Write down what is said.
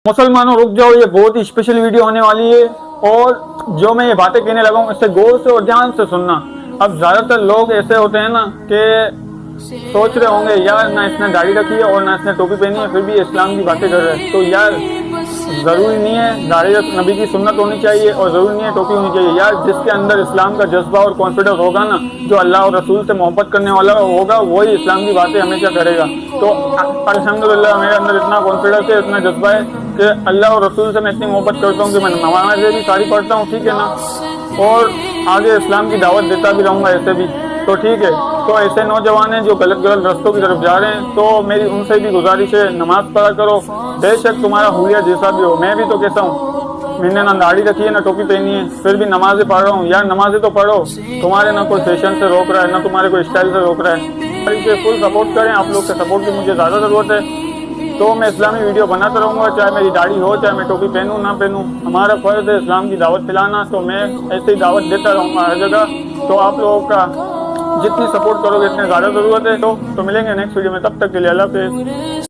मुसलमानों रुक जाओ, ये बहुत ही स्पेशल वीडियो होने वाली है और जो मैं ये बातें कहने लगा हूँ इससे गौर से और ध्यान से सुनना। अब ज़्यादातर लोग ऐसे होते हैं ना कि सोच रहे होंगे यार ना इसने दाढ़ी रखी है और ना इसने टोपी पहनी है फिर भी इस्लाम की बातें कर रहे हैं। तो यार ज़रूरी नहीं है दाढ़ी नबी की सुन्नत होनी चाहिए और ज़रूरी नहीं है टोपी होनी चाहिए। यार जिसके अंदर इस्लाम का जज्बा और कॉन्फिडेंस होगा ना, जो अल्लाह और रसूल से मोहब्बत करने वाला होगा, वही इस्लाम की बातें हमेशा करेगा। तो अल्हम्दुलिल्लाह मेरे अंदर इतना कॉन्फिडेंस है, इतना जज्बा है कि अल्लाह और रसूल से मैं इतनी मोहब्बत करता हूँ कि मैं नमाज़ें भी सारी पढ़ता हूँ, ठीक है ना, और आगे इस्लाम की दावत देता भी रहूँगा ऐसे भी, तो ठीक है। तो ऐसे नौजवान हैं जो गलत रस्तों की तरफ जा रहे हैं, तो मेरी उनसे भी गुजारिश है नमाज पढ़ा करो। बेशक तुम्हारा हुलिया जैसा भी हो, मैं भी तो कैसा हूँ, मैंने ना दाढ़ी रखी है ना टोपी पहनी है फिर भी नमाजें पढ़ रहा हूँ। यार नमाजें तो पढ़ो, तुम्हारे ना कोई फैशन से रोक रहा है ना तुम्हारे कोई स्टाइल से रोक रहा है। इसे फुल सपोर्ट करें, आप लोग के सपोर्ट की मुझे ज़्यादा ज़रूरत है। तो मैं इस्लामी वीडियो बनाता रहूँगा, चाहे मेरी दाढ़ी हो चाहे मैं टोपी पहनूँ ना पहनूँ, हमारा फ़र्ज़ है इस्लाम की दावत फैलाना। तो मैं ऐसे ही दावत देता रहूँगा हर जगह। तो आप लोगों का जितनी सपोर्ट करोगे इतने ज़्यादा ज़रूरत है। तो मिलेंगे नेक्स्ट वीडियो में, तब तक के लिए अल्लाह हाफ़िज़।